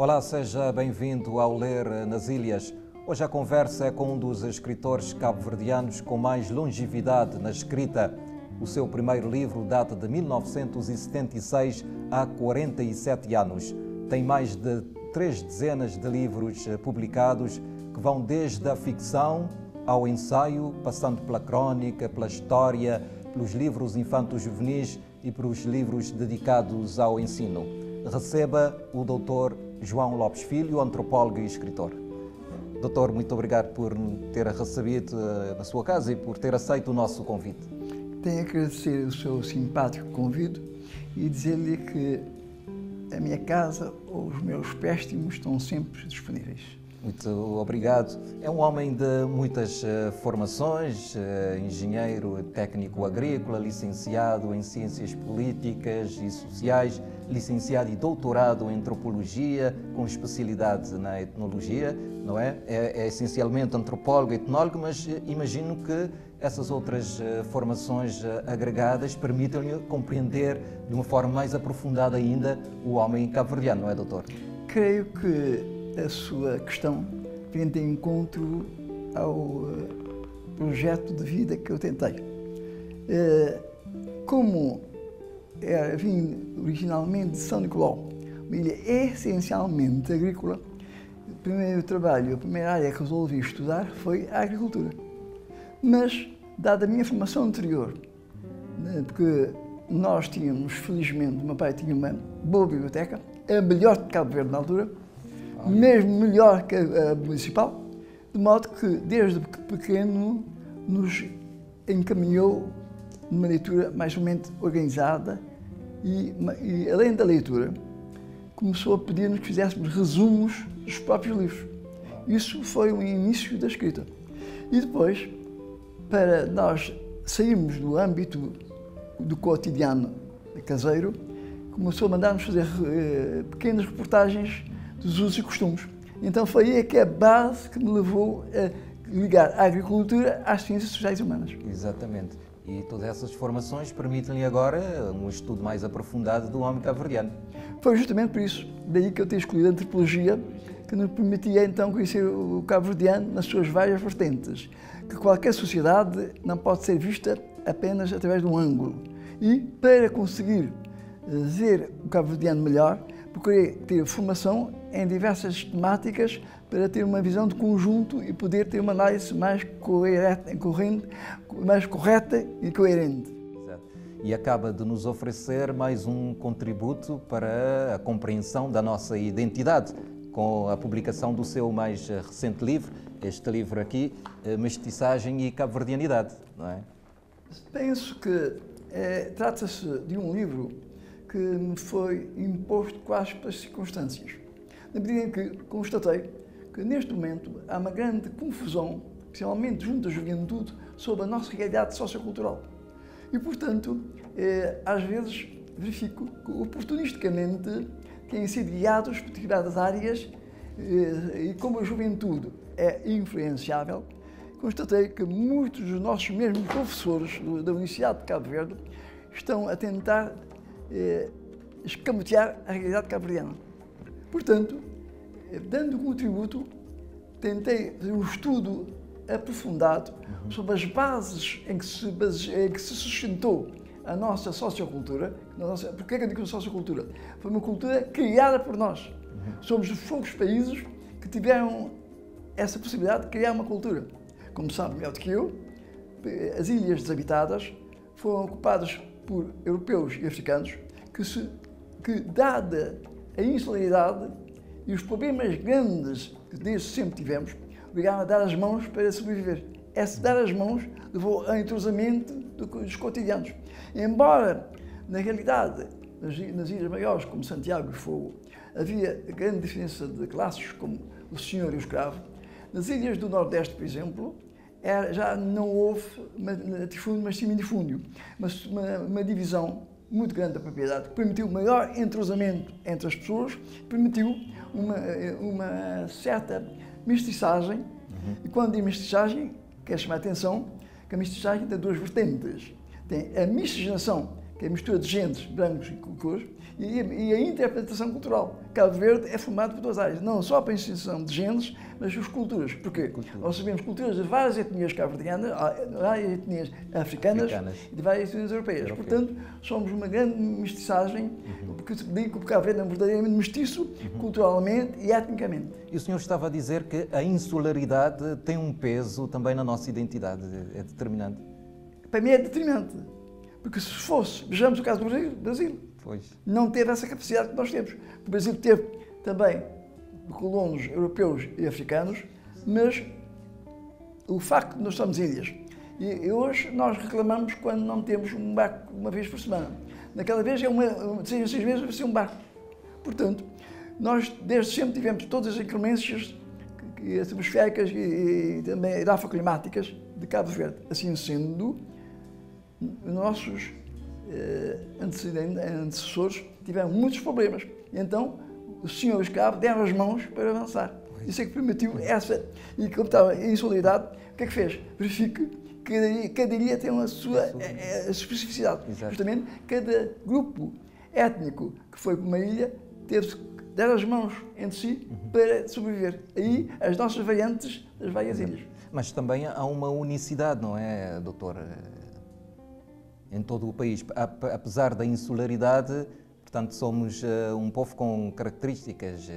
Olá, seja bem-vindo ao Ler nas Ilhas. Hoje a conversa é com um dos escritores cabo-verdianos com mais longevidade na escrita. O seu primeiro livro data de 1976, há 47 anos. Tem mais de 3 dezenas de livros publicados que vão desde a ficção ao ensaio, passando pela crónica, pela história, pelos livros infanto-juvenis e pelos livros dedicados ao ensino. Receba o Dr. João Lopes Filho, antropólogo e escritor. Doutor, muito obrigado por me ter recebido na sua casa e por ter aceito o nosso convite. Tenho a agradecer o seu simpático convite e dizer-lhe que a minha casa ou os meus préstimos estão sempre disponíveis. Muito obrigado. É um homem de muitas formações, engenheiro técnico agrícola, licenciado em Ciências Políticas e Sociais, licenciado e doutorado em Antropologia, com especialidade na etnologia, não é? É essencialmente antropólogo e etnólogo, mas imagino que essas outras formações agregadas permitam-lhe compreender de uma forma mais aprofundada ainda o homem cabo-verdiano, não é, doutor? Creio que a sua questão vem de encontro ao projeto de vida que eu tentei. Como vim originalmente de São Nicolau, uma ilha essencialmente agrícola, o primeiro trabalho, a primeira área que resolvi estudar foi a agricultura. Mas, dada a minha formação anterior, porque nós tínhamos, felizmente, o meu pai tinha uma boa biblioteca, a melhor de Cabo Verde na altura, mesmo melhor que a municipal, de modo que, desde pequeno, nos encaminhou numa leitura mais ou menos organizada e, além da leitura, começou a pedir-nos que fizéssemos resumos dos próprios livros. Isso foi o início da escrita. E depois, para nós sairmos do âmbito do cotidiano caseiro, começou a mandar-nos fazer pequenas reportagens dos usos e costumes. Então foi aí que a base que me levou a ligar a agricultura às ciências sociais e humanas. Exatamente. E todas essas formações permitem-lhe agora um estudo mais aprofundado do homem cabo-verdiano. Foi justamente por isso, daí que eu tenho escolhido a antropologia, que nos permitia então conhecer o cabo-verdiano nas suas várias vertentes, que qualquer sociedade não pode ser vista apenas através de um ângulo. E para conseguir ver o cabo-verdiano melhor, procurei ter formação em diversas temáticas para ter uma visão de conjunto e poder ter uma análise mais correta e coerente. Exato. E acaba de nos oferecer mais um contributo para a compreensão da nossa identidade, com a publicação do seu mais recente livro, este livro aqui, Mestiçagem e Cabo-Verdianidade, não é? Penso que trata-se de um livro que me foi imposto quase pelas circunstâncias. Na medida em que constatei que, neste momento, há uma grande confusão, principalmente junto à juventude, sobre a nossa realidade sociocultural. E, portanto, às vezes verifico que, oportunisticamente, têm sido guiados por determinadas áreas e, como a juventude é influenciável, constatei que muitos dos nossos mesmos professores da Universidade de Cabo Verde estão a tentar escamotear a realidade cabo-verdiana. Portanto, dando contributo, tentei fazer um estudo aprofundado sobre as bases em que se sustentou a nossa sociocultura. Porquê que eu digo sociocultura? Foi uma cultura criada por nós. Somos dos poucos países que tiveram essa possibilidade de criar uma cultura. Como sabe melhor do que eu, as ilhas desabitadas foram ocupadas por europeus e africanos que, dada a insularidade e os problemas grandes que desde sempre tivemos, obrigaram a dar as mãos para sobreviver. Esse dar as mãos levou ao entrosamento dos cotidianos. Embora, na realidade, nas ilhas maiores, como Santiago e Fogo, havia grande diferença de classes, como o senhor e o escravo, nas ilhas do Nordeste, por exemplo, já não houve latifúndio, mas sim minifúndio. Mas uma divisão muito grande da propriedade, que permitiu maior entrosamento entre as pessoas, permitiu uma certa mestiçagem. E quando digo mestiçagem, quero chamar a atenção que a mestiçagem tem duas vertentes. Tem a miscigenação, que que é a mistura de genes, brancos e cores, e a interpretação cultural. Cabo Verde é formado por duas áreas, não só para a instituição de genes, mas as culturas. Porquê? Nós sabemos culturas de várias etnias cabo-verdianas, várias etnias africanas e de várias etnias europeias. Portanto, somos uma grande mestiçagem, porque digo que o Cabo Verde é verdadeiramente mestiço, culturalmente e etnicamente. E o senhor estava a dizer que a insularidade tem um peso também na nossa identidade, é determinante? Para mim é determinante, porque se fosse, vejamos o caso do Brasil, não teve essa capacidade que nós temos. O Brasil teve também colonos europeus e africanos, mas o facto de nós somos ilhas, e hoje nós reclamamos quando não temos um barco uma vez por semana. Naquela vez, de 6 em 6 meses, vai ser um barco. Portanto, nós desde sempre tivemos todas as inclemências atmosféricas e também edafoclimáticas de Cabo Verde. Assim sendo, nossos antecessores tiveram muitos problemas. Então, os senhores Cabo deram as mãos para avançar. Isso é que permitiu essa. E como estava em insularidade, o que é que fez? Verifique que cada ilha tem a sua especificidade. Exato. Justamente, cada grupo étnico que foi para uma ilha teve que dar as mãos entre si para sobreviver. Aí, as nossas variantes das várias ilhas. Mas também há uma unicidade, não é, doutor? Em todo o país. Apesar da insularidade, portanto, somos um povo com características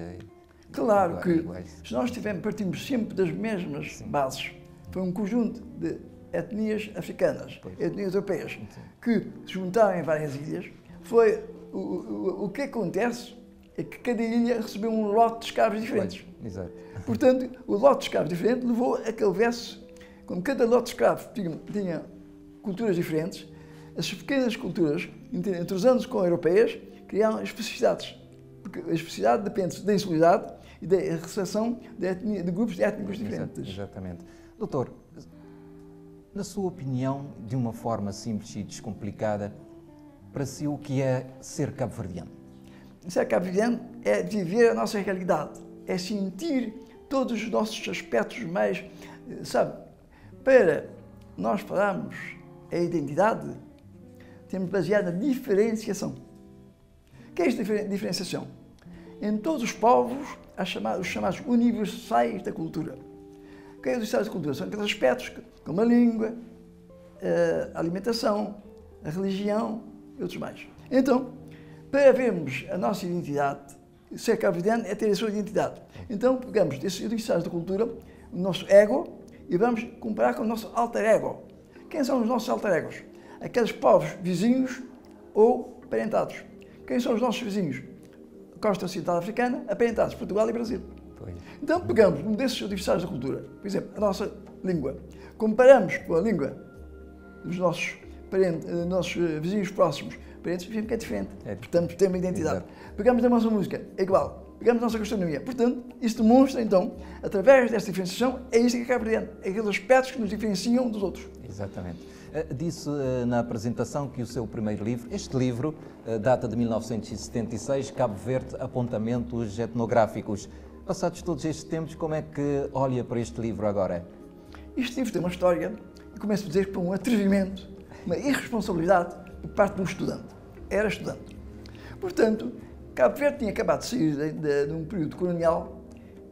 claro que, se nós partimos sempre das mesmas bases, foi um conjunto de etnias africanas, etnias europeias, que se juntaram em várias ilhas, foi o que acontece é que cada ilha recebeu um lote de escravos diferentes. Exato. Portanto, o lote de escravos diferente levou a que houvesse, como cada lote de escravos tinha culturas diferentes, as pequenas culturas, entrosando-se com europeias, criaram especificidades. Porque a especificidade depende da insularidade e da recepção de grupos étnicos diferentes. Exatamente. Doutor, na sua opinião, de uma forma simples e descomplicada, para si o que é ser cabo-verdiano? Ser cabo-verdiano é viver a nossa realidade, é sentir todos os nossos aspectos mais, sabe, para nós falarmos a identidade, temos baseado na diferenciação. O que é esta diferenciação? Em todos os povos, há os chamados universais da cultura. O que é os universais da cultura? São aqueles aspectos como a língua, a alimentação, a religião e outros mais. Então, para vermos a nossa identidade, ser cabo-verdiano é ter a sua identidade. Então, pegamos esses universais da cultura, o nosso ego, e vamos comparar com o nosso alter ego. Quem são os nossos alter egos? Aqueles povos vizinhos ou aparentados. Quem são os nossos vizinhos? A costa ocidental africana, aparentados, Portugal e Brasil. Então pegamos um desses universais da cultura, por exemplo, a nossa língua, comparamos com a língua dos nossos vizinhos próximos, parentes, vemos que é diferente. Portanto, tem uma identidade. Exato. Pegamos a nossa música, é igual. Pegamos a nossa gastronomia. Portanto, isso demonstra, então, através desta diferenciação, é isto que é cabo-verdiano. É aqueles aspectos que nos diferenciam dos outros. Exatamente. Disse na apresentação que o seu primeiro livro, este livro, data de 1976, Cabo Verde, Apontamentos Etnográficos. Passados todos estes tempos, como é que olha para este livro agora? Este livro tem uma história, e começo a dizer que foi um atrevimento, uma irresponsabilidade por parte de um estudante. Era estudante. Portanto, Cabo Verde tinha acabado de sair de um período colonial,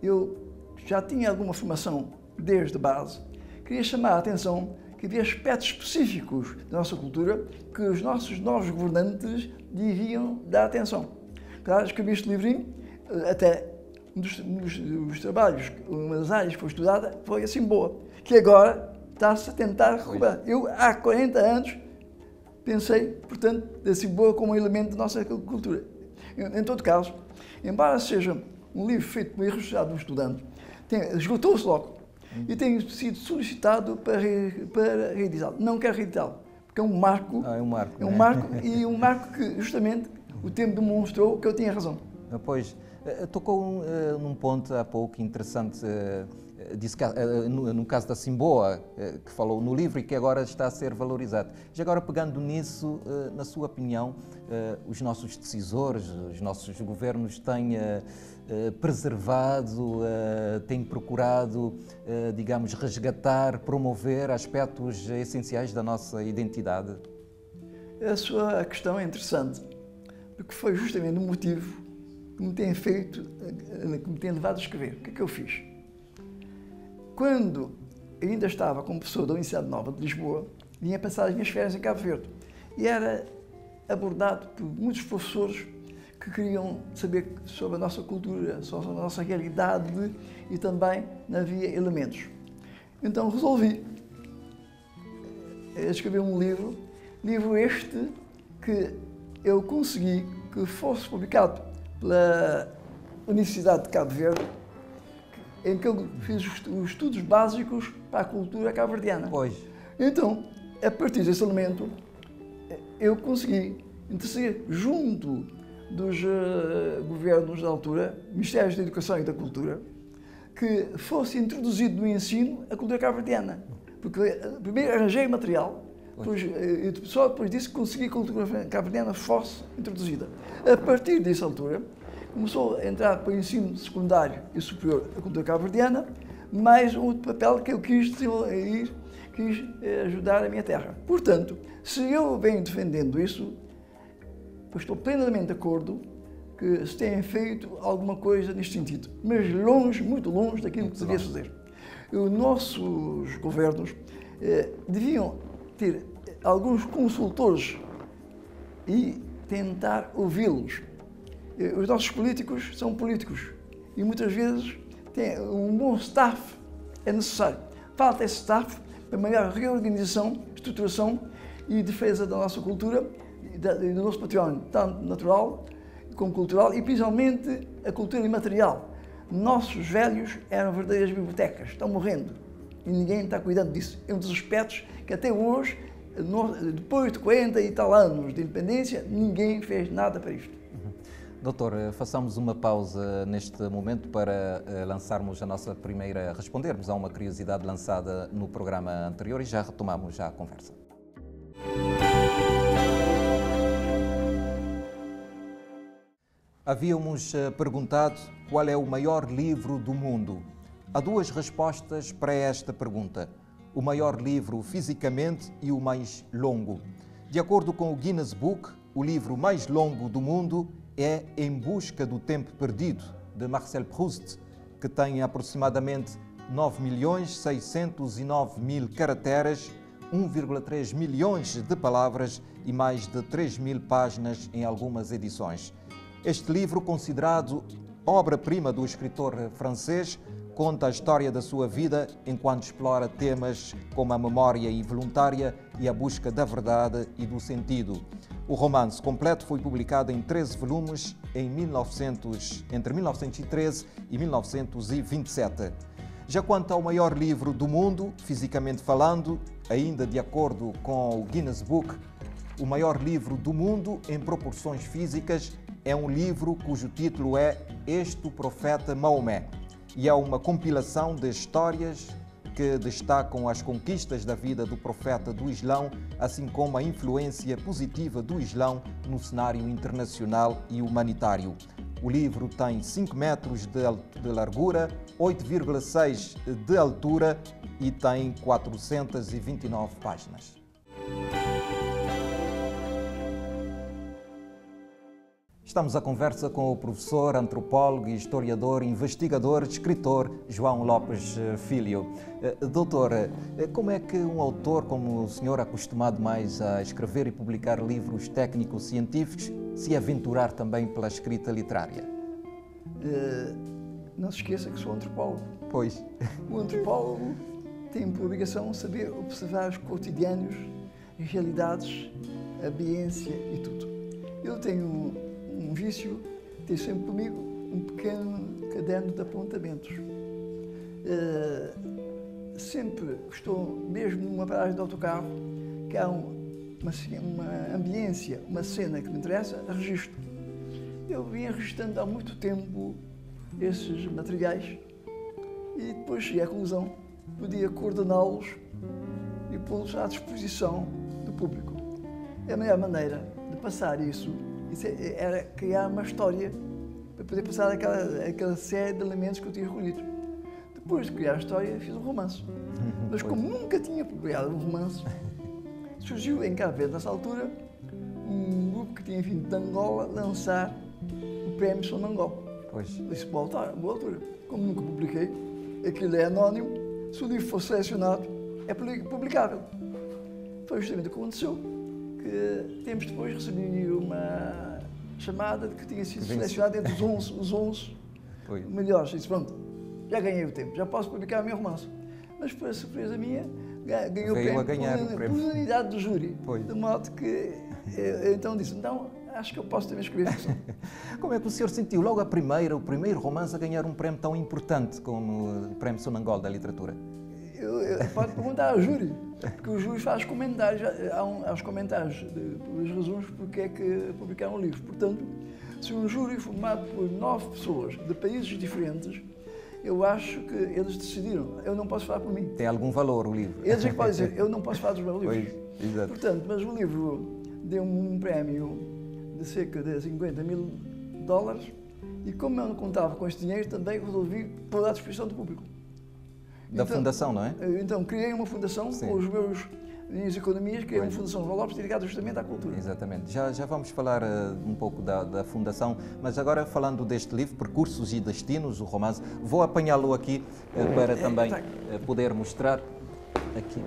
eu já tinha alguma formação desde a base, queria chamar a atenção que havia aspectos específicos da nossa cultura que os nossos novos governantes deviam dar atenção. Claro, escrevi este livrinho, até um dos trabalhos, uma das áreas que foi estudada, foi assim boa, que agora está-se a tentar recuperar. Eu, há 40 anos, pensei, portanto, da Simboa como um elemento da nossa cultura. Em todo caso, embora seja um livro feito por irresponsabilidade de um estudante, esgotou-se logo e tem sido solicitado para reeditá-lo. Não quero reeditá-lo, porque é um marco. É um marco. É um marco e um marco que, justamente, o tempo demonstrou que eu tinha razão. Pois, tocou num ponto há pouco interessante, disse que, no caso da Simboa, que falou no livro e que agora está a ser valorizado. Já agora, pegando nisso, na sua opinião, os nossos decisores, os nossos governos têm preservado, têm procurado, digamos, resgatar, promover aspectos essenciais da nossa identidade? A sua questão é interessante, porque foi justamente o motivo que me tem levado a escrever. O que é que eu fiz? Quando ainda estava como professor da Universidade Nova de Lisboa, vinha passar as minhas férias em Cabo Verde e era abordado por muitos professores que queriam saber sobre a nossa cultura, sobre a nossa realidade e também havia elementos. Então resolvi escrever um livro este que eu consegui que fosse publicado pela Universidade de Cabo Verde, em que eu fiz os estudos básicos para a cultura cabo-verdiana. Pois. Então, a partir desse elemento, eu consegui interceder junto dos governos da altura, Ministérios da Educação e da Cultura, que fosse introduzido no ensino a cultura cabo-verdiana. Porque primeiro arranjei material, só depois disso consegui que a cultura cabo-verdiana fosse introduzida. A partir dessa altura, começou a entrar para o ensino secundário e superior a cultura cabo-verdiana, mais um outro papel que eu quis ajudar a minha terra. Portanto, se eu venho defendendo isso, eu estou plenamente de acordo que se tenha feito alguma coisa neste sentido, mas longe, muito longe daquilo que se devia fazer. Os nossos governos deviam ter alguns consultores e tentar ouvi-los. Os nossos políticos são políticos e muitas vezes um bom staff é necessário. Falta esse staff para maior reorganização, estruturação e defesa da nossa cultura e do nosso património, tanto natural como cultural e principalmente a cultura imaterial. Nossos velhos eram verdadeiras bibliotecas, estão morrendo e ninguém está cuidando disso. É um dos aspectos que até hoje, depois de 40 e tal anos de independência, ninguém fez nada para isto. Doutor, façamos uma pausa neste momento para lançarmos a nossa primeira, respondermos a uma curiosidade lançada no programa anterior e já retomamos a conversa. Havíamos perguntado qual é o maior livro do mundo. Há duas respostas para esta pergunta: o maior livro fisicamente e o mais longo. De acordo com o Guinness Book, o livro mais longo do mundo é Em Busca do Tempo Perdido, de Marcel Proust, que tem aproximadamente 9.609.000 caracteres, 1,3 milhões de palavras e mais de 3.000 páginas em algumas edições. Este livro, considerado obra-prima do escritor francês, conta a história da sua vida enquanto explora temas como a memória involuntária e a busca da verdade e do sentido. O romance completo foi publicado em 13 volumes entre 1913 e 1927. Já quanto ao maior livro do mundo, fisicamente falando, ainda de acordo com o Guinness Book, o maior livro do mundo em proporções físicas é um livro cujo título é Este o Profeta Maomé, e é uma compilação de histórias que destacam as conquistas da vida do profeta do Islão, assim como a influência positiva do Islão no cenário internacional e humanitário. O livro tem 5 metros de largura, 8,6 de altura e tem 429 páginas. Estamos à conversa com o professor, antropólogo, historiador, investigador, escritor João Lopes Filho. Doutor, como é que um autor como o senhor, acostumado mais a escrever e publicar livros técnico-científicos, se aventurar também pela escrita literária? Não se esqueça que sou antropólogo. Pois. O antropólogo tem por obrigação saber observar os cotidianos, as realidades, a ambiência e tudo. Eu tenho um vício, tenho sempre comigo um pequeno caderno de apontamentos. Sempre estou, mesmo numa paragem de autocarro, que há uma ambiência, uma cena que me interessa, registro. Eu vinha registrando há muito tempo esses materiais e depois cheguei à conclusão que podia coordená-los e pô-los à disposição do público. A melhor maneira de passar isso era criar uma história para poder passar aquela série de elementos que eu tinha reunido. Depois de criar a história, fiz um romance. Mas como nunca tinha publicado um romance, surgiu em Cabo Verde, nessa altura, um grupo que tinha vindo de Angola lançar o prémio Sonangol. Pois. Disse, boa altura. Como nunca publiquei, aquilo é anónimo, se o livro for selecionado, é publicável. Foi justamente o que aconteceu, que tempos depois recebi uma chamada de que tinha sido selecionado entre os 11 melhores. Disse, pronto, já ganhei o tempo, já posso publicar o meu romance. Mas, para surpresa minha, ganhou o prémio por unanimidade do júri. Pois. De modo que eu então disse, então acho que eu posso também escrever ficção. Como é que o senhor sentiu logo o primeiro romance a ganhar um prémio tão importante como o Prémio Sonangol da literatura? Pode perguntar ao júri, porque o júri faz comentários, há os comentários pelas razões porque é que publicaram o livro. Portanto, se um júri formado por 9 pessoas de países diferentes, eu acho que eles decidiram, eu não posso falar por mim. Tem algum valor o livro? Eles é que podem dizer, eu não posso falar dos meus livros. Pois, exato. Portanto, mas o livro deu-me um prémio de cerca de 50 mil dólares e como eu não contava com este dinheiro, também resolvi pôr à disposição do público. Da fundação, não é? Então, criei uma fundação com os minhas economias, criei uma fundação João Lopes dedicada justamente à cultura. Exatamente. Já vamos falar um pouco da fundação, mas agora falando deste livro, Percursos e Destinos, o romance, vou apanhá-lo aqui para também poder mostrar aqui.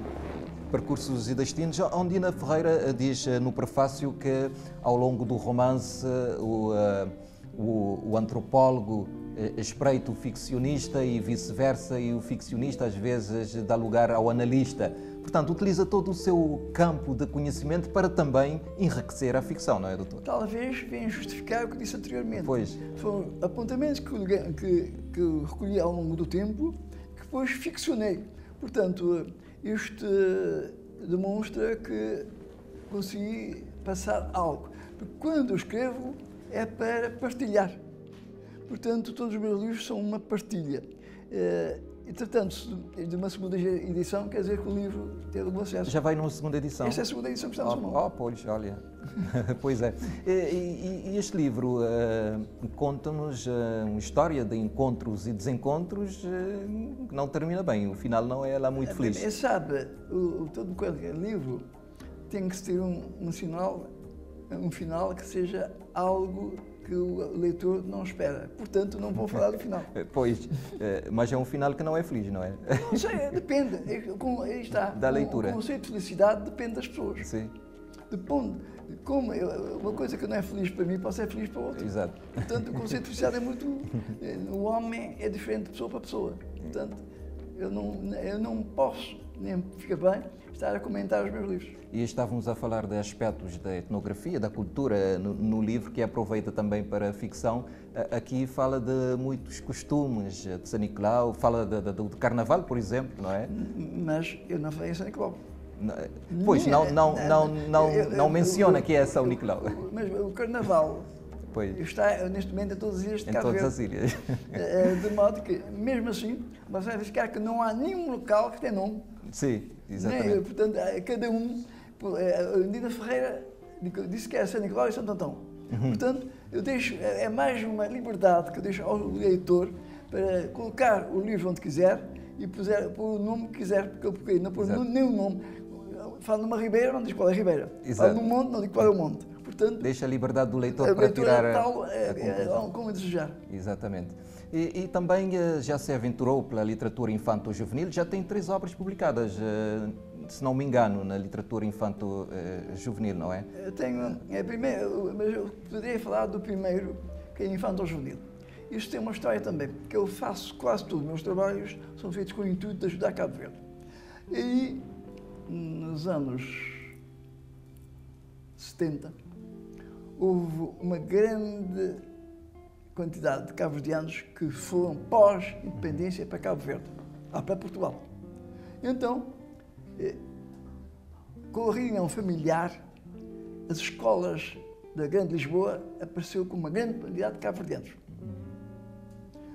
Percursos e Destinos, Ondina Ferreira diz no prefácio que ao longo do romance o antropólogo espreita o ficcionista e vice-versa, e o ficcionista às vezes dá lugar ao analista. Portanto, utiliza todo o seu campo de conhecimento para também enriquecer a ficção, não é, doutor? Talvez venha justificar o que disse anteriormente. Pois. Foram apontamentos que recolhi ao longo do tempo, que depois ficcionei. Portanto, isto demonstra que consegui passar algo. Porque quando eu escrevo é para partilhar. Portanto, todos os meus livros são uma partilha. E tratando-se de uma segunda edição, quer dizer que o livro teve um acesso. Já vai numa segunda edição? Esta é a segunda edição que está no seu nome. Pois, olha. Pois é. E este livro conta-nos uma história de encontros e desencontros que não termina bem. O final não é lá muito feliz. Sabe, todo qualquer livro tem que ter um final que seja algo que o leitor não espera. Portanto, não vou falar do final. Pois, mas é um final que não é feliz, não é? Não sei, depende. Aí está. Da leitura. O conceito de felicidade depende das pessoas. Sim. Uma coisa que não é feliz para mim pode ser feliz para outro. Exato. Portanto, o conceito de felicidade é muito... O homem é diferente de pessoa para pessoa. Portanto, eu não posso, nem fica bem, estar a comentar os meus livros. E estávamos a falar de aspectos da etnografia, da cultura no livro, que aproveita também para a ficção. Aqui fala de muitos costumes de São Nicolau, fala do Carnaval, por exemplo, não é? Mas eu não falei em São Nicolau. Pois, não menciona que é São Nicolau. Mas o Carnaval pois. Está neste momento em todas as ilhas de Cabo Verde. Em todas as ilhas. De modo que, mesmo assim, você vai verificar que não há nenhum local que tenha nome. Sim, exatamente. Portanto, cada um... A Ondina Ferreira disse que era São Nicolau e Santo Antão. Portanto, eu deixo, é mais uma liberdade que eu deixo ao leitor para colocar o livro onde quiser e pôr o nome que quiser, porque não pôr nenhum nome. Falo numa ribeira, não diz qual é a ribeira. Falo num monte, não diz qual é o monte. Portanto, deixa a liberdade do leitor para tirar como desejar. Exatamente. E também já se aventurou pela literatura infanto-juvenil, já tem 3 obras publicadas, se não me engano, na literatura infanto-juvenil, não é? Eu tenho, mas eu poderia falar do primeiro, que é infanto-juvenil. Isto tem uma história também, que eu faço quase todos os meus trabalhos, são feitos com o intuito de ajudar Cabo Verde. E nos anos 70, houve uma grande quantidade de cabo-verdianos que foram pós-independência para Cabo Verde, para Portugal. Então, com a reunião familiar, as escolas da Grande Lisboa apareceu com uma grande quantidade de cabo-verdianos.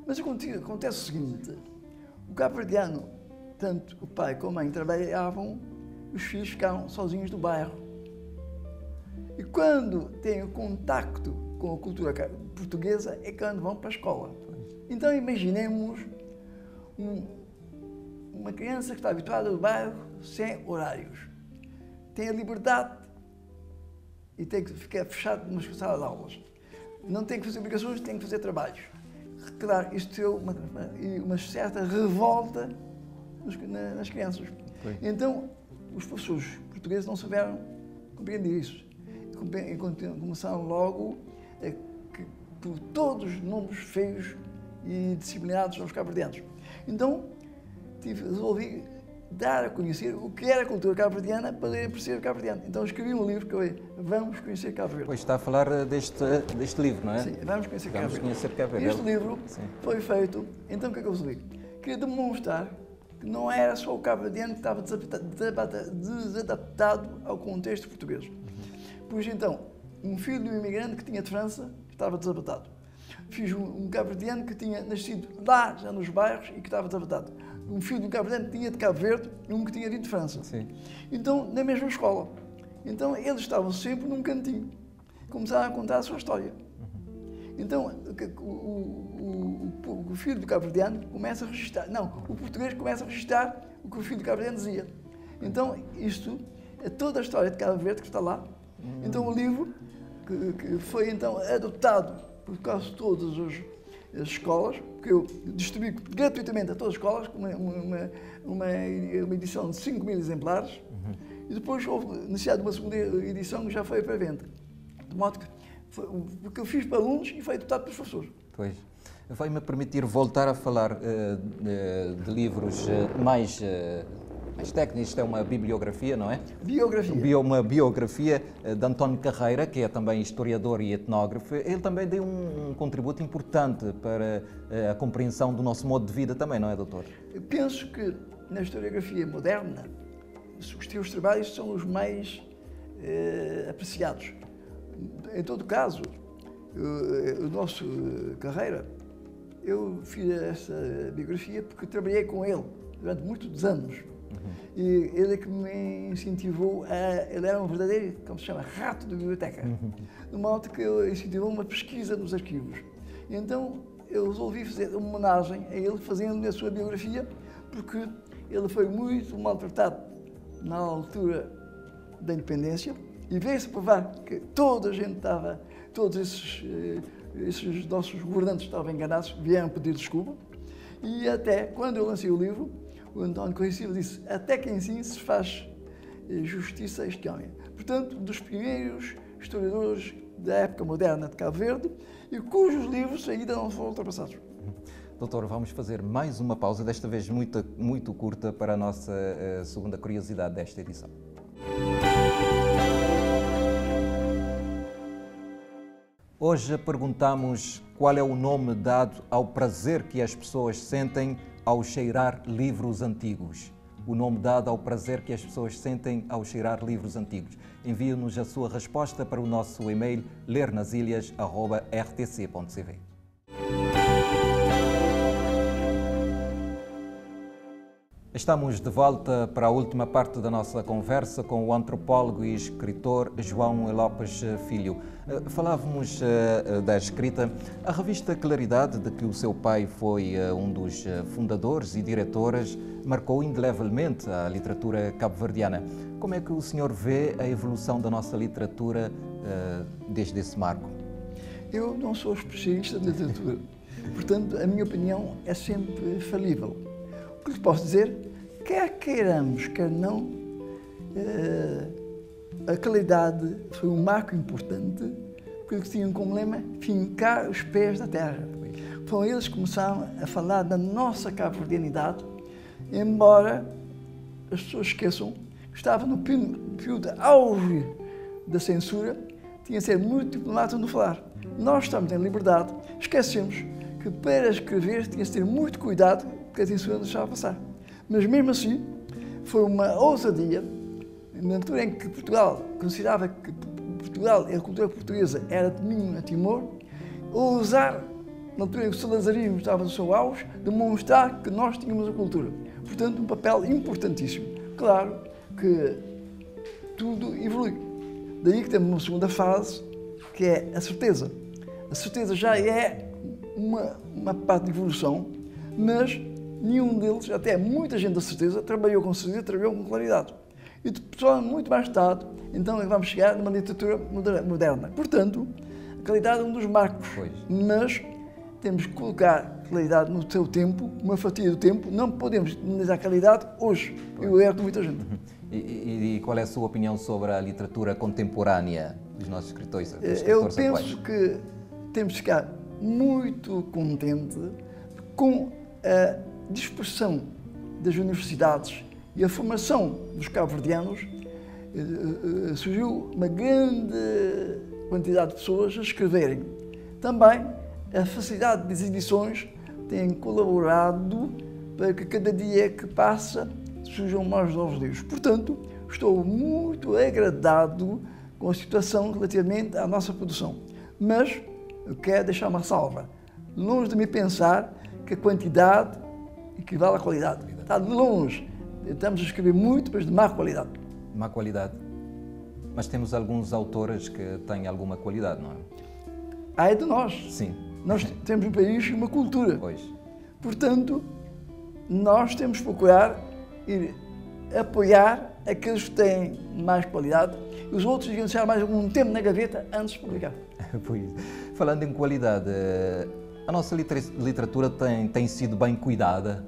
Mas acontece o seguinte, o cabo-verdiano, tanto o pai como a mãe trabalhavam, os filhos ficaram sozinhos no bairro. E quando têm o contacto com a cultura portuguesa é quando vão para a escola. Então imaginemos uma criança que está habituada ao bairro sem horários. Tem a liberdade e tem que ficar fechado numa sala de aulas. Não tem que fazer obrigações, tem que fazer trabalhos. Claro, isto deu uma certa revolta nas crianças. Foi. Então, os professores portugueses não souberam compreender isso. E começaram logo por todos os nomes feios e disciplinados aos cabo-verdianos. Então, resolvi dar a conhecer o que era a cultura cabo-verdiana para perceber cabo-verdiano. Então, escrevi um livro que é Vamos Conhecer Cabo Verde. Pois está a falar deste livro, não é? Sim, Vamos Conhecer Cabo Verde. Vamos conhecer Cabo Verde. Este livro foi feito, então o que é que eu resolvi? Queria demonstrar que não era só o cabo-verdiano que estava desadaptado ao contexto português. Pois então, um filho de um imigrante que tinha de França estava desadaptado. Fiz um cabo-verdiano que tinha nascido lá, já nos bairros, e que estava desadaptado. Um filho de um cabo-verdiano que tinha de Cabo Verde e um que tinha vindo de França. Sim. Então, na mesma escola. Então, eles estavam sempre num cantinho. Começaram a contar a sua história. Então, o filho do cabo-verdiano começa a registrar. Não, o português começa a registrar o que o filho do cabo-verdiano dizia. Então, isto é toda a história de Cabo Verde que está lá. Então, o livro, que foi então adotado por quase todas as escolas, que eu distribuí gratuitamente a todas as escolas, com uma edição de 5.000 exemplares, e depois houve necessidade de uma segunda edição que já foi para venda. De modo que porque eu fiz para alunos e foi adotado pelos professores. Pois. Vai-me permitir voltar a falar de livros mais técnicos. Isto é uma bibliografia, não é? Biografia. Uma biografia de António Carreira, que é também historiador e etnógrafo. Ele também deu um contributo importante para a compreensão do nosso modo de vida também, não é, doutor? Eu penso que na historiografia moderna, os teus trabalhos são os mais apreciados. Em todo caso, o nosso Carreira, eu fiz essa biografia porque trabalhei com ele durante muitos anos. E ele é que me incentivou ele era um verdadeiro, como se chama, rato de biblioteca. De modo que ele incentivou uma pesquisa nos arquivos. E então eu resolvi fazer uma homenagem a ele, fazendo a sua biografia, porque ele foi muito maltratado na altura da independência. E veio-se provar que toda a gente estava, todos esses nossos governantes estavam enganados, vieram pedir desculpa. E até, quando eu lancei o livro, o António Correia Silva disse: até que assim se faz justiça a este homem. Portanto, dos primeiros historiadores da época moderna de Cabo Verde, e cujos livros ainda não foram ultrapassados. Doutor, vamos fazer mais uma pausa, desta vez muito curta, para a nossa segunda curiosidade desta edição. Hoje perguntamos qual é o nome dado ao prazer que as pessoas sentem ao cheirar livros antigos. O nome dado ao prazer que as pessoas sentem ao cheirar livros antigos. Envie-nos a sua resposta para o nosso e-mail lernasilhas@rtc.cv. Estamos de volta para a última parte da nossa conversa com o antropólogo e escritor João Lopes Filho. Falávamos da escrita. A revista Claridade, de que o seu pai foi um dos fundadores e diretoras, marcou indelevelmente a literatura cabo-verdiana. Como é que o senhor vê a evolução da nossa literatura desde esse marco? Eu não sou especialista de literatura, portanto a minha opinião é sempre falível. O que lhe posso dizer, quer queiramos, quer não, a Claridade foi um marco importante, porque eles tinham como lema fincar os pés da terra. Foram eles que começaram a falar da nossa cabo-verdianidade, embora as pessoas esqueçam que estava no período auge da censura, tinha de ser muito diplomático no falar. Nós estamos em liberdade, esquecemos que para escrever tinha de ter muito cuidado, porque a censura nos estava a passar. Mas mesmo assim, foi uma ousadia, na altura em que Portugal considerava que Portugal e a cultura portuguesa era de mínimo a Timor, ousar, na altura em que o salazarismo estava no seu auge, demonstrar que nós tínhamos a cultura. Portanto, um papel importantíssimo. Claro que tudo evolui. Daí que temos uma segunda fase, que é a certeza. A certeza já é uma parte de evolução, mas nenhum deles, até muita gente da certeza, trabalhou com certeza, trabalhou com claridade. E muito mais tarde então vamos chegar numa literatura moderna. Portanto, a qualidade é um dos marcos, mas temos que colocar a qualidade no seu tempo, uma fatia do tempo, não podemos analisar a qualidade hoje. Eu erro de muita gente. E qual é a sua opinião sobre a literatura contemporânea dos nossos escritores? Eu penso que temos que ficar muito contente com a dispersão das universidades e a formação dos cabo-verdianos. Surgiu uma grande quantidade de pessoas a escreverem. Também a facilidade das edições tem colaborado para que cada dia que passa surjam mais novos livros. Portanto, estou muito agradado com a situação relativamente à nossa produção. Mas eu quero deixar uma salva. Longe de me pensar que a quantidade equivale à qualidade. Está de longe. Estamos a escrever muito, mas de má qualidade. Má qualidade. Mas temos alguns autores que têm alguma qualidade, não é? É de nós. Sim. Nós temos um país e uma cultura. Pois. Portanto, nós temos que procurar ir apoiar aqueles que têm mais qualidade e os outros deviam deixar mais algum tempo na gaveta antes de publicar. Pois. Falando em qualidade, a nossa literatura tem sido bem cuidada?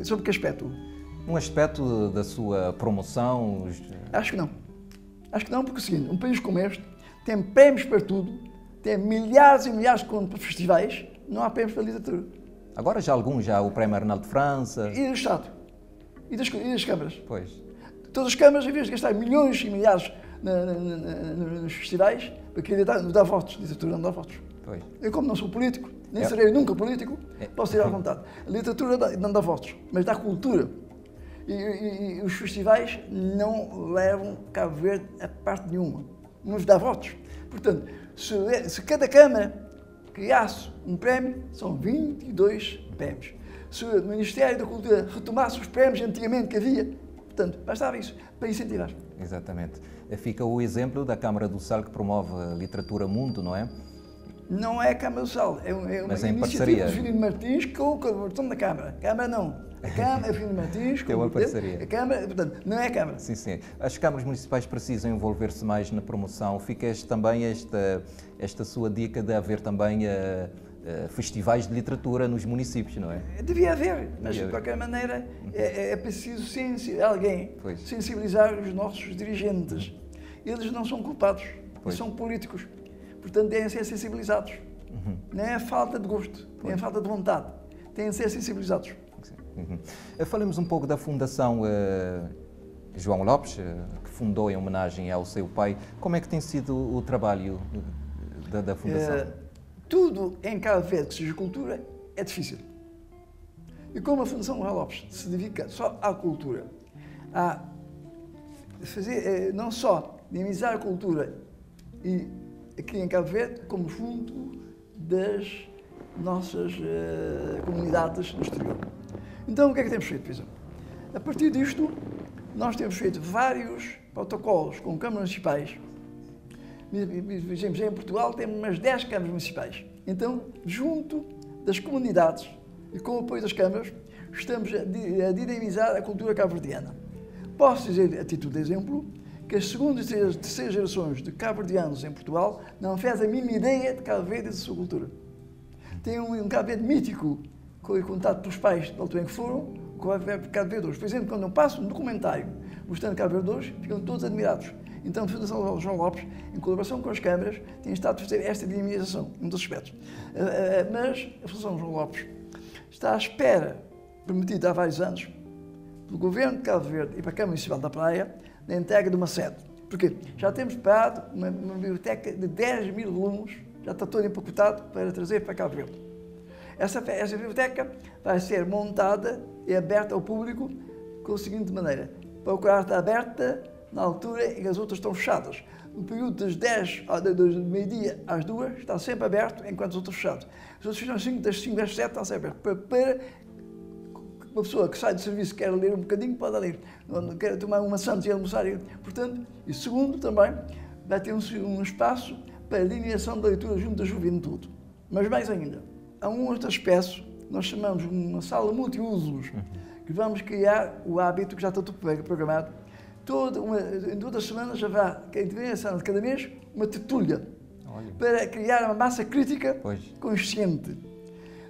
Sobre que aspecto? Um aspecto da sua promoção? Acho que não. Acho que não, porque é o seguinte, um país como este tem prémios para tudo, tem milhares e milhares de festivais, não há prémios para a literatura. Agora já o Prémio Arnaldo de França. E do Estado. E das câmaras. Pois. Todas as câmaras, em vez de gastar milhões e milhares nos festivais, porque não dá votos, a literatura não dá votos. Pois. Eu, como não sou político, nem serei nunca político, posso ir à vontade. A literatura não dá votos, mas dá cultura. E os festivais não levam Cabo Verde a parte nenhuma, não nos dá votos. Portanto, se cada Câmara criasse um prémio, são 22 prémios. Se o Ministério da Cultura retomasse os prémios antigamente que havia, portanto, bastava isso para incentivar. Exatamente. Fica o exemplo da Câmara do Sal que promove a literatura mundo, não é? Não é a Câmara do Sal, é uma iniciativa de Firmino Martins com o colaboração da Câmara. A Câmara não. A Câmara é Firmino Martins com uma parceria. A Câmara, portanto, não é a Câmara. Sim, sim. As câmaras municipais precisam envolver-se mais na promoção. Fica também esta sua dica de haver também festivais de literatura nos municípios, não é? Devia haver, mas de qualquer maneira é preciso sensibilizar os nossos dirigentes. Eles não são culpados, eles são políticos. Portanto, devem ser sensibilizados. Não é a falta de gosto, nem a falta de vontade. Têm de ser sensibilizados. Falemos um pouco da Fundação João Lopes, que fundou em homenagem ao seu pai. Como é que tem sido o trabalho da Fundação? Tudo em Cabo Verde que seja cultura é difícil. E como a Fundação João Lopes se dedica só à cultura, a fazer não só dinamizar a cultura e aqui em Cabo Verde, como junto das nossas comunidades no exterior. Então, o que é que temos feito, por exemplo? A partir disto, nós temos feito vários protocolos com câmaras municipais. Por exemplo, em Portugal temos umas 10 câmaras municipais. Então, junto das comunidades e com o apoio das câmaras, estamos a dinamizar a cultura cabo-verdiana. Posso dizer, a título de exemplo, que as segundas e terceiras gerações de cabo-verdianos em Portugal não fazem a mínima ideia de Cabo Verde e da sua cultura. Tem um Cabo Verde mítico, que foi contado pelos pais da altura em que foram, o Cabo Verde hoje. Por exemplo, quando eu passo um documentário mostrando Cabo Verde hoje, ficam todos admirados. Então, a Fundação João Lopes, em colaboração com as câmaras, tem estado a fazer esta dinamização, um dos aspectos. Mas a Fundação João Lopes está à espera, prometida há vários anos, pelo Governo de Cabo Verde e para a Câmara Municipal da Praia, da entrega de uma sede. Porquê? Já temos preparado uma biblioteca de 10 mil volumes, já está todo empacotado para trazer para Cabo Verde. Essa biblioteca vai ser montada e aberta ao público com a seguinte maneira. Para o quarto está aberta na altura em que as outras estão fechadas. No período do meio-dia às 2 está sempre aberto, enquanto as outras fechadas. As outras fecham das 5 às 7 estão sempre abertas. Para uma pessoa que sai do serviço quer ler um bocadinho, pode ler. Quer tomar uma Santos e almoçar. Portanto, e segundo também, vai ter um espaço para a delineação da leitura junto da juventude. Mas mais ainda, há um outro aspecto, nós chamamos uma sala multiusos, que vamos criar o hábito, que já está tudo programado, Em todas as semanas já vai, cada mês, uma tertúlia. Olha. Para criar uma massa crítica consciente.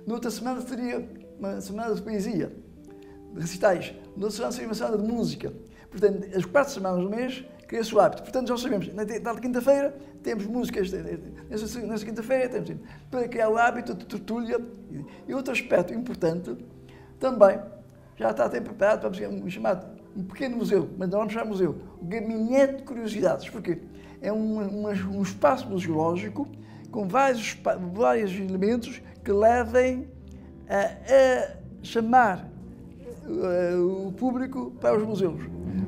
Noutra semana teria uma semana de poesia, de recitais. Noutra semana seria uma semana de música. Portanto, as 4 semanas do mês cria-se o hábito. Portanto, já sabemos, na quinta-feira temos músicas, nessa quinta-feira temos, para criar o hábito de tertúlia. E outro aspecto importante, também, já está até preparado para um chamado um pequeno museu, mas não vamos chamar museu, o Gabinete de Curiosidades. Porquê? É um espaço museológico com vários elementos que levem a chamar o público para os museus.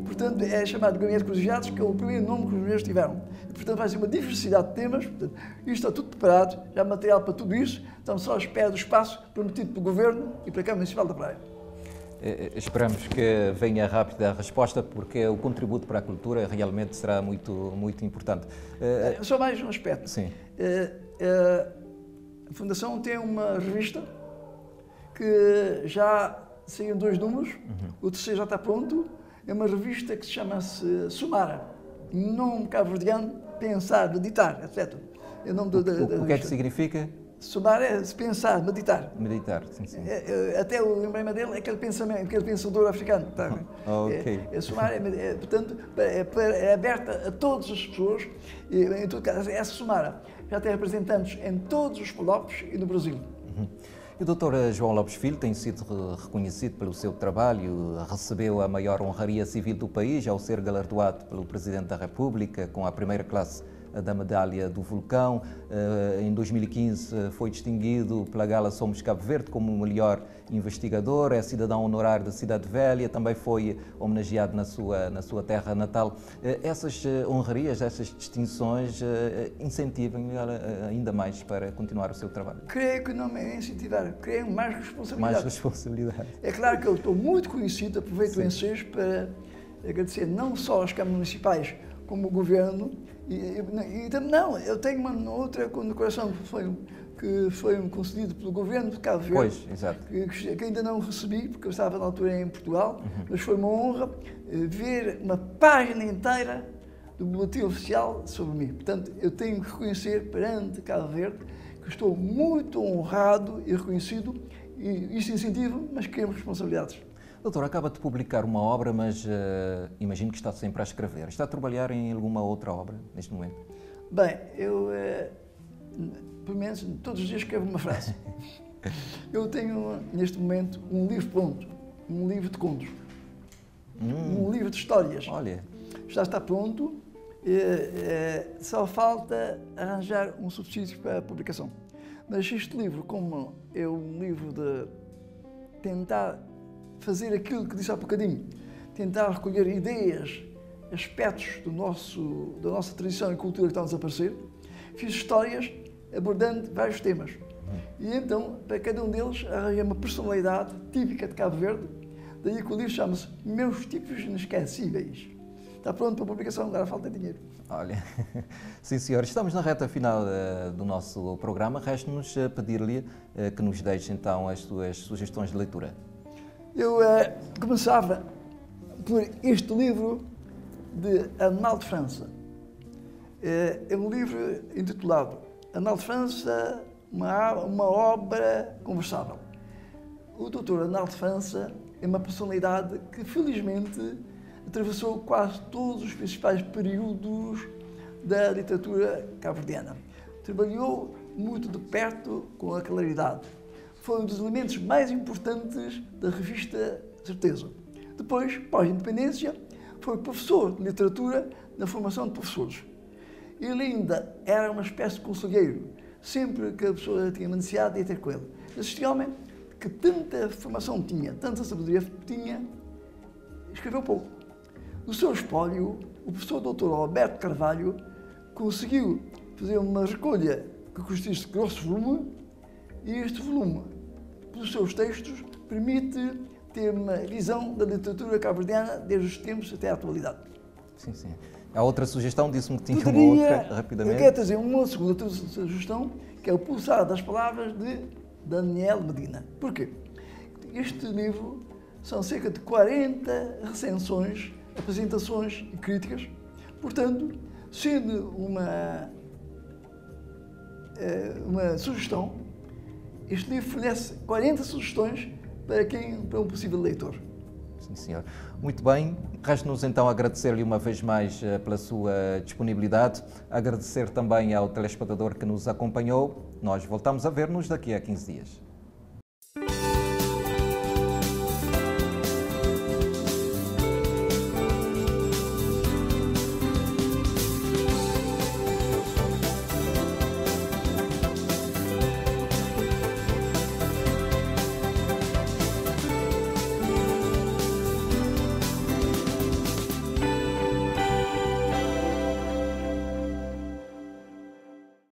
Portanto, é chamado Gabinete de Curiosidades, que é o primeiro nome que os museus tiveram. E, portanto, vai ser uma diversidade de temas. Portanto, isto está tudo preparado, já há material para tudo isso. Estamos só à espera do espaço prometido pelo Governo e pela Câmara Municipal da Praia. Esperamos que venha rápida a resposta, porque o contributo para a cultura realmente será muito, muito importante. Só mais um aspecto. Sim. A Fundação tem uma revista que já saiu 2 números, o terceiro já está pronto. É uma revista que se chama-se Sumara, nome cabo-verdiano, pensar, meditar, etc. É o nome o que é que significa? Sumar é pensar, meditar. Meditar, sim, sim. Até o emblema dele é aquele pensador africano. Tá? Ok. Sumar portanto, é aberta a todas as pessoas. E, em todo caso, essa Sumara já tem representantes em todos os colóquios e no Brasil. E o Dr. João Lopes Filho tem sido reconhecido pelo seu trabalho, recebeu a maior honraria civil do país ao ser galardoado pelo Presidente da República com a primeira classe da Medalha do Vulcão. Em 2015 foi distinguido pela Gala Somos Cabo Verde como o melhor investigador, é cidadão honorário da Cidade Velha, também foi homenageado na sua terra natal. Essas honrarias, essas distinções incentivam ainda mais para continuar o seu trabalho? Creio que não me incentivar, creio mais responsabilidade. Mais responsabilidade. É claro que eu estou muito conhecido, aproveito o ensejo para agradecer não só às câmaras municipais, como o Governo, não, eu tenho uma outra condecoração que foi concedida pelo Governo de Cabo Verde, pois, exato. Que ainda não recebi, porque eu estava na altura em Portugal, mas foi uma honra ver uma página inteira do boletim oficial sobre mim. Portanto, eu tenho que reconhecer perante Cabo Verde que estou muito honrado e reconhecido, e isso incentiva, mas queremos responsabilidades. Doutor, acaba de publicar uma obra, mas imagino que está sempre a escrever. Está a trabalhar em alguma outra obra neste momento? Bem, eu, pelo menos, todos os dias escrevo uma frase. Eu tenho, neste momento, um livro pronto, um livro de contos, um livro de histórias. Olha. Já está pronto, só falta arranjar um subsídio para a publicação. Mas este livro, como é um livro de tentar fazer aquilo que disse há bocadinho, tentar recolher ideias, aspectos da nossa tradição e cultura que estão a desaparecer, fiz histórias abordando vários temas. E então, para cada um deles, arranjei uma personalidade típica de Cabo Verde, daí que o livro chama-se Meus Tipos Inesquecíveis. Está pronto para a publicação, agora falta dinheiro. Olha, sim senhor, estamos na reta final do nosso programa, resta-nos pedir-lhe que nos deixe então as suas sugestões de leitura. Eu começava por este livro de Arnaldo de França. É um livro intitulado Arnaldo de França, uma obra conversável. O Dr. Arnaldo de França é uma personalidade que, felizmente, atravessou quase todos os principais períodos da literatura cabo-verdiana. Trabalhou muito de perto com a claridade. Foi um dos elementos mais importantes da revista Certeza. Depois, pós-independência, foi professor de literatura na formação de professores. Ele ainda era uma espécie de conselheiro. Sempre que a pessoa tinha uma necessidade, ia ter com ele. Este homem, que tanta formação tinha, tanta sabedoria tinha, escreveu pouco. No seu espólio, o professor Dr. Alberto Carvalho conseguiu fazer uma recolha que consiste de grosso volume, e este volume, pelos seus textos, permite ter uma visão da literatura cabo-verdiana desde os tempos até à atualidade. Sim, sim. Há outra sugestão, disse-me que tinha uma outra, rapidamente. Eu quero trazer uma segunda sugestão, que é o Pulsar das Palavras, de Daniel Medina. Porquê? Este livro são cerca de 40 recensões apresentações e críticas. Portanto, sendo uma sugestão, este livro fornece 40 sugestões para um possível leitor. Sim, senhor. Muito bem. Resta-nos então agradecer-lhe uma vez mais pela sua disponibilidade, agradecer também ao telespectador que nos acompanhou. Nós voltamos a ver-nos daqui a 15 dias.